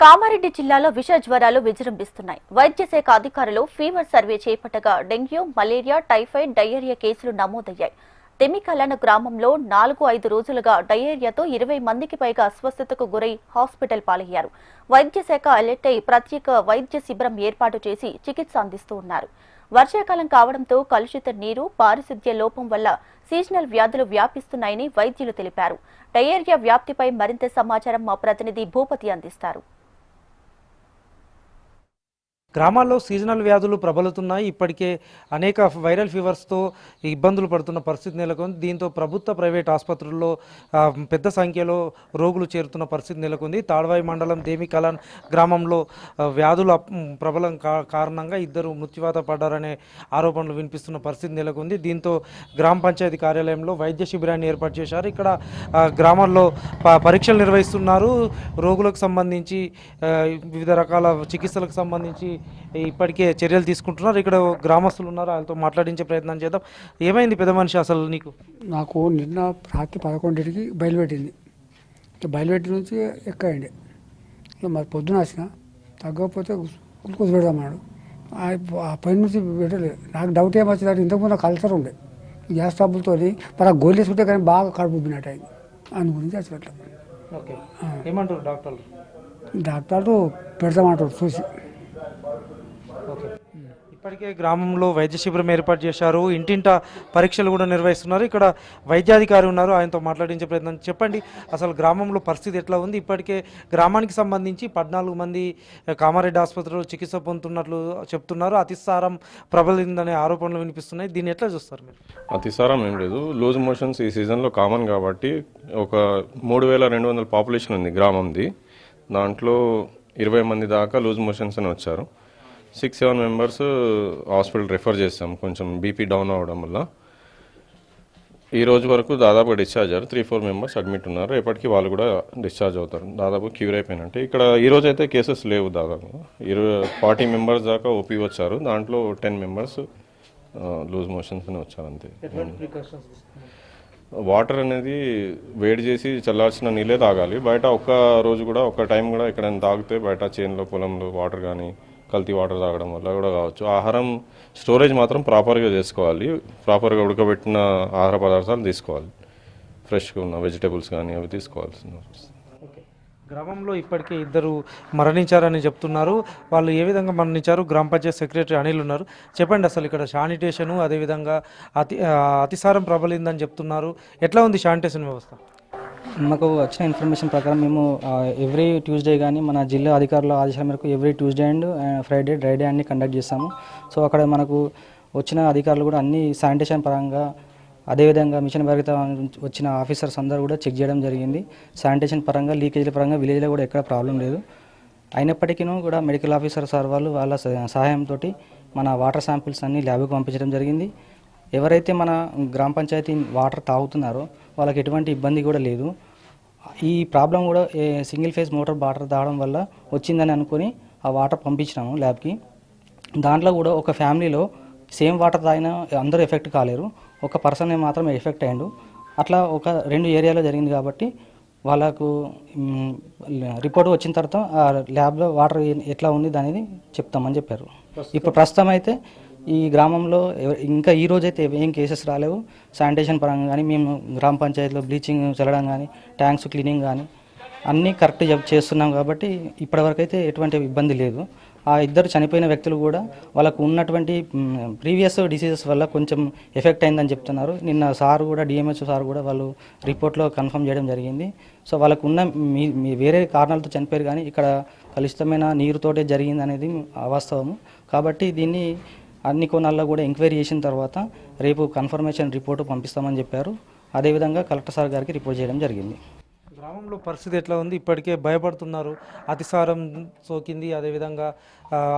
కామారెడ్డి జిల్లాలో విష జ్వరాలు విజృంభిస్తున్నాయి. వైద్య శాఖ అధికారులు ఫీవర్ సర్వే చేపట్టగా డెంగ్యూ, మలేరియా, టైఫాయిడ్, డయేరియా కేసులు నమోదయ్యాయి. తెమికలన గ్రామంలో 4-5 రోజులుగా డయేరియాతో 20 మందికి పైగా అస్వస్థతకు గురై హాస్పిటల్ పాలయ్యారు. వైద్య శాఖ అలర్ట్ అయి ప్రత్యేక వైద్య శిబిరం ఏర్పాటు చేసి చికిత్స అందిస్తూ ఉన్నారు. వర్షాకాలం కావడంతో కలుషిత నీరు, పారిశుద్ధ్య లోపం వల్ల సీజనల్ వ్యాధులు వ్యాపిస్తున్నాయని వైద్యులు తెలిపారు. డయేరియా వ్యాప్తిపై మరింత సమాచారం మా ప్రతినిధి భూపతి అందిస్తారు. గ్రామాల్లో సీజనల్ వ్యాధులు ప్రబలుతున్నాయి. ఇప్పటికే అనేక వైరల్ ఫీవర్స్తో ఇబ్బందులు పడుతున్న పరిస్థితి నెలకొంది. దీంతో ప్రభుత్వ ప్రైవేట్ ఆసుపత్రుల్లో పెద్ద సంఖ్యలో రోగులు చేరుతున్న పరిస్థితి నెలకొంది. తాడ్వాయి మండలం దేమికలాన్ గ్రామంలో వ్యాధుల ప్రబలం కారణంగా 2 మృత్యువాత పడ్డారనే ఆరోపణలు వినిపిస్తున్న పరిస్థితి నెలకొంది. దీంతో గ్రామ పంచాయతీ కార్యాలయంలో వైద్య శిబిరాన్ని ఏర్పాటు చేశారు. ఇక్కడ గ్రామాల్లో పరీక్షలు నిర్వహిస్తున్నారు. రోగులకు సంబంధించి వివిధ రకాల చికిత్సలకు సంబంధించి ఇప్పటికే చర్యలు తీసుకుంటున్నారు. ఇక్కడ గ్రామస్తులు ఉన్నారు, వాళ్ళతో మాట్లాడించే ప్రయత్నం చేద్దాం. ఏమైంది పెద్ద మనిషి అసలు నీకు? నాకు నిన్న రాత్రి 11కి బయలుపెట్టింది. బయలుపెట్టి నుంచి ఎక్కండి. మరి పొద్దున వచ్చిన తగ్గకపోతే గ్లూకోజ్ పెడదామన్నాడు. ఆ పైన నుంచి పెట్టలేదు. నాకు డౌట్ ఏమొచ్చిందంటే ఇంతకుముందు నాకు అల్సర్ ఉండే గ్యాస్ ట్రబుల్తో మరి ఆ గోళీ వేసుకుంటే కానీ బాగా కడుపు ఉబ్బినట్టు అయింది. అని గురించి వచ్చినట్లు. ఓకే, ఏమంటారు డాక్టర్లు? డాక్టర్లు పెడతామంటారు చూసి. ఓకే, ఇప్పటికే గ్రామంలో వైద్య శిబిరం ఏర్పాటు చేశారు. ఇంటింటా పరీక్షలు కూడా నిర్వహిస్తున్నారు. ఇక్కడ వైద్యాధికారి ఉన్నారు, ఆయనతో మాట్లాడించే ప్రయత్నం. చెప్పండి, అసలు గ్రామంలో పరిస్థితి ఎట్లా ఉంది? ఇప్పటికే గ్రామానికి సంబంధించి 14 మంది కామారెడ్డి ఆసుపత్రిలో చికిత్స పొందుతున్నట్లు చెప్తున్నారు. అతిసారం ప్రబలిందనే ఆరోపణలు వినిపిస్తున్నాయి. దీన్ని ఎట్లా చూస్తారు మీరు? అతిసారం ఏం లేదు, లూజ్ మోషన్స్ ఈ సీజన్లో కామన్ కాబట్టి ఒక 3200 పాపులేషన్ ఉంది గ్రామంది. దాంట్లో 20 మంది దాకా లూజ్ మోషన్స్ అని వచ్చారు. 6-7 మెంబర్స్ హాస్పిటల్ రిఫర్ చేస్తాం కొంచెం బీపీ డౌన్ అవ్వడం వల్ల. ఈ రోజు వరకు దాదాపుగా డిశ్చార్జ్ అయ్యారు. 3-4 మెంబర్స్ అడ్మిట్ ఉన్నారు. రేపటికి వాళ్ళు కూడా డిశ్చార్జ్ అవుతారు. దాదాపు క్యూర్ అయిపోయినట్టే. ఇక్కడ ఈ రోజు అయితే కేసెస్ లేవు. దాదాపు 40 మెంబర్స్ దాకా ఓపీ వచ్చారు. దాంట్లో 10 మెంబర్స్ లూజ్ మోషన్స్ అని వచ్చారు అంతే. వాటర్ అనేది వేడి చేసి చల్లార్చిన నీళ్ళే తాగాలి. బయట ఒక్క రోజు కూడా ఒక్క టైం కూడా ఎక్కడైనా తాగితే బయట చేనులో పొలంలో వాటర్ కానీ కల్తీ వాటర్ తాగడం వల్ల కూడా కావచ్చు. ఆహారం స్టోరేజ్ మాత్రం ప్రాపర్గా చేసుకోవాలి. ప్రాపర్గా ఉడకబెట్టిన ఆహార పదార్థాలు తీసుకోవాలి. ఫ్రెష్గా ఉన్న వెజిటేబుల్స్ కానీ అవి తీసుకోవాల్సిన. గ్రామంలో ఇప్పటికే 2 మరణించారని చెప్తున్నారు. వాళ్ళు ఏ విధంగా మరణించారు? గ్రామ పంచాయతీ సెక్రటరీ అనిల్ ఉన్నారు. చెప్పండి, అసలు ఇక్కడ శానిటేషను అదేవిధంగా అతిసారం ప్రబలిందని చెప్తున్నారు. ఎట్లా ఉంది శానిటేషన్ వ్యవస్థ? మాకు వచ్చిన ఇన్ఫర్మేషన్ ప్రకారం మేము ఎవ్రీ ట్యూస్డే కానీ మన జిల్లా అధికారుల ఆదేశాల మేరకు every Tuesday and Friday dry day అన్ని కండక్ట్ చేస్తాము. సో అక్కడ మనకు వచ్చిన అధికారులు కూడా అన్ని శానిటేషన్ పరంగా అదేవిధంగా మిషన్ భగీరథ వచ్చిన ఆఫీసర్స్ అందరూ కూడా చెక్ చేయడం జరిగింది. శానిటేషన్ పరంగా లీకేజీల పరంగా విలేజ్లో కూడా ఎక్కడ ప్రాబ్లం లేదు. అయినప్పటికీ కూడా మెడికల్ ఆఫీసర్ సార్ వాళ్ళు వాళ్ళ సహాయంతో మన వాటర్ శాంపిల్స్ అన్ని ల్యాబ్కి పంపించడం జరిగింది. ఎవరైతే మన గ్రామ పంచాయతీ వాటర్ తాగుతున్నారో వాళ్ళకి ఎటువంటి ఇబ్బంది కూడా లేదు. ఈ ప్రాబ్లం కూడా సింగిల్ ఫేజ్ మోటార్ వాటర్ తాగడం వల్ల వచ్చిందని అనుకుని ఆ వాటర్ పంపించినాము ల్యాబ్కి. దాంట్లో కూడా ఒక ఫ్యామిలీలో సేమ్ వాటర్ తాగినా అందరూ ఎఫెక్ట్ కాలేరు. ఒక పర్సన్ మాత్రం ఎఫెక్ట్ అయ్యాడు. అట్లా ఒక 2 ఏరియాలో జరిగింది కాబట్టి వాళ్ళకు రిపోర్ట్ వచ్చిన తర్వాత ఆ ల్యాబ్లో వాటర్ ఎట్లా ఉంది అనేది చెప్తామని చెప్పారు. ఇప్పుడు ప్రస్తుతం అయితే ఈ గ్రామంలో ఇంకా ఈ రోజైతే ఏం కేసెస్ రాలేవు. శానిటేషన్ పరంగా కానీ మేము గ్రామ పంచాయతీలో బ్లీచింగ్ చల్లడం కానీ ట్యాంక్స్ క్లీనింగ్ కానీ అన్నీ కరెక్ట్ చేస్తున్నాం కాబట్టి ఇప్పటివరకు అయితే ఎటువంటి ఇబ్బంది లేదు. ఆ 2 చనిపోయిన వ్యక్తులు కూడా వాళ్ళకు ఉన్నటువంటి ప్రీవియస్ డిసీజెస్ వల్ల కొంచెం ఎఫెక్ట్ అయిందని చెప్తున్నారు. నిన్న సార్ కూడా డిఎంహెచ్ సార్ కూడా వాళ్ళు రిపోర్ట్లో కన్ఫర్మ్ చేయడం జరిగింది. సో వాళ్ళకు ఉన్న వేరే కారణాలతో చనిపోయారు కానీ ఇక్కడ కలుషితమైన నీరుతోటే జరిగింది అనేది అవాస్తవము. కాబట్టి దీన్ని అన్ని కోణాల్లో కూడా ఎంక్వైరీ చేసిన తర్వాత రేపు కన్ఫర్మేషన్ రిపోర్టు పంపిస్తామని చెప్పారు. అదేవిధంగా కలెక్టర్ సార్ గారికి రిపోర్ట్ చేయడం జరిగింది. గ్రామంలో పరిస్థితి ఎట్లా ఉంది? ఇప్పటికే భయపడుతున్నారు. అతిసారం సోకింది, అదేవిధంగా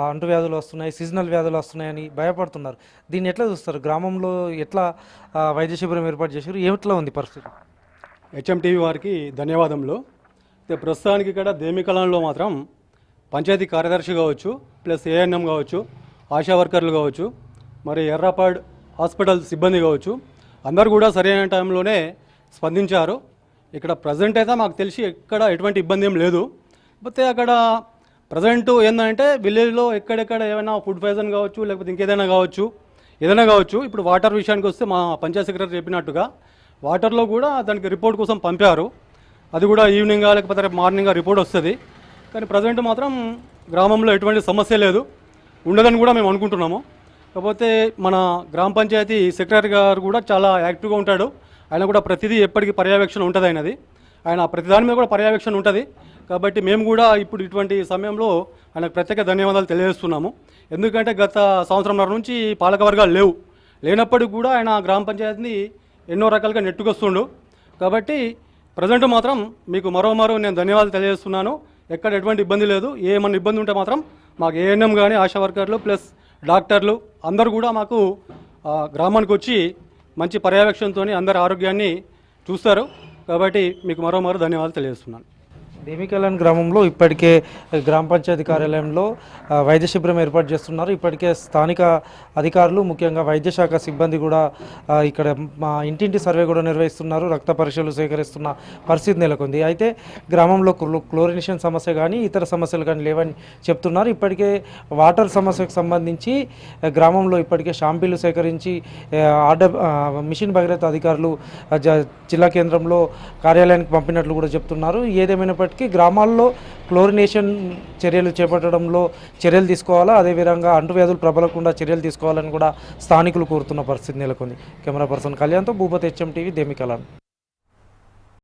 అంటువ్యాధులు వస్తున్నాయి, సీజనల్ వ్యాధులు వస్తున్నాయని భయపడుతున్నారు. దీన్ని ఎట్లా చూస్తారు? గ్రామంలో ఎట్లా వైద్య శిబిరం ఏర్పాటు చేశారు? ఎట్లా ఉంది పరిస్థితి? హెచ్ఎంటీవీ వారికి ధన్యవాదములు. ప్రస్తుతానికి ఇక్కడ దేమికలాన్లో మాత్రం పంచాయతీ కార్యదర్శి కావచ్చు, ప్లస్ ఏఎన్ఎం కావచ్చు, ఆశా వర్కర్లు కావచ్చు, మరి ఎర్రాపాడ్ హాస్పిటల్ సిబ్బంది కావచ్చు, అందరూ కూడా సరైన టైంలోనే స్పందించారు. ఇక్కడ ప్రజెంట్ అయితే మాకు తెలిసి ఎక్కడ ఎటువంటి ఇబ్బంది ఏం లేదు. కాకపోతే అక్కడ ప్రజెంట్ ఏంటంటే విలేజ్లో ఎక్కడెక్కడ ఏమైనా ఫుడ్ పాయిజన్ కావచ్చు, లేకపోతే ఇంకేదైనా కావచ్చు, ఏదైనా కావచ్చు. ఇప్పుడు వాటర్ విషయానికి వస్తే మా పంచాయత్ సెక్రటరీ చెప్పినట్టుగా వాటర్లో కూడా దానికి రిపోర్ట్ కోసం పంపారు. అది కూడా ఈవినింగ్గా లేకపోతే రేపు మార్నింగ్గా రిపోర్ట్ వస్తుంది. కానీ ప్రజెంట్ మాత్రం గ్రామంలో ఎటువంటి సమస్య లేదు, ఉండదని కూడా మేము అనుకుంటున్నాము. కాకపోతే మన గ్రామ పంచాయతీ సెక్రటరీ గారు కూడా చాలా యాక్టివ్గా ఉంటాడు. ఆయన కూడా ప్రతిదీ ఎప్పటికీ పర్యవేక్షణ ఉంటుంది. ఆయన ప్రతిదాని మీద కూడా పర్యవేక్షణ ఉంటుంది. కాబట్టి మేము కూడా ఇప్పుడు ఇటువంటి సమయంలో ఆయనకు ప్రత్యేక ధన్యవాదాలు తెలియజేస్తున్నాము. ఎందుకంటే గత సంవత్సరంన్నర నుంచి పాలకవర్గాలు లేనప్పటికీ కూడా ఆయన గ్రామ పంచాయతీని ఎన్నో రకాలుగా నెట్టుకొస్తుండు. కాబట్టి ప్రజెంట్ మాత్రం మీకు మరో నేను ధన్యవాదాలు తెలియజేస్తున్నాను. ఎక్కడ ఎటువంటి ఇబ్బంది లేదు. ఏమన్నా ఇబ్బంది ఉంటే మాత్రం మాకు ఏఎన్ఎం కానీ ఆశా వర్కర్లు ప్లస్ డాక్టర్లు అందరూ కూడా మాకు గ్రామానికి వచ్చి మంచి పర్యవేక్షణతో అందరి ఆరోగ్యాన్ని చూస్తారు. కాబట్టి మీకు మరో ధన్యవాదాలు తెలియజేస్తున్నాను. దేమికలాన్ గ్రామంలో ఇప్పటికే గ్రామ పంచాయతీ కార్యాలయంలో వైద్య శిబిరం ఏర్పాటు చేస్తున్నారు. ఇప్పటికే స్థానిక అధికారులు ముఖ్యంగా వైద్య శాఖ సిబ్బంది కూడా ఇక్కడ మా ఇంటింటి సర్వే కూడా నిర్వహిస్తున్నారు. రక్త పరీక్షలు సేకరిస్తున్న పరిస్థితి నెలకొంది. అయితే గ్రామంలో క్లోరినేషన్ సమస్య కానీ ఇతర సమస్యలు కానీ లేవని చెప్తున్నారు. ఇప్పటికే వాటర్ సమస్యకు సంబంధించి గ్రామంలో ఇప్పటికే షాంపీలు సేకరించి మిషన్ భగీరథ అధికారులు జిల్లా కేంద్రంలో కార్యాలయానికి పంపినట్లు కూడా చెప్తున్నారు. ఏదేమైనప్పటికీ గ్రామాల్లో క్లోరినేషన్ చర్యలు చేపట్టడంలో చర్యలు తీసుకోవాలా, అదేవిధంగా అంటువ్యాధులు ప్రబలకుండా చర్యలు తీసుకోవాలని కూడా స్థానికులు కోరుతున్న పరిస్థితి నెలకొంది. కెమెరా పర్సన్ కళ్యాణ్తో భూపతి HM TV దేమికలాన్.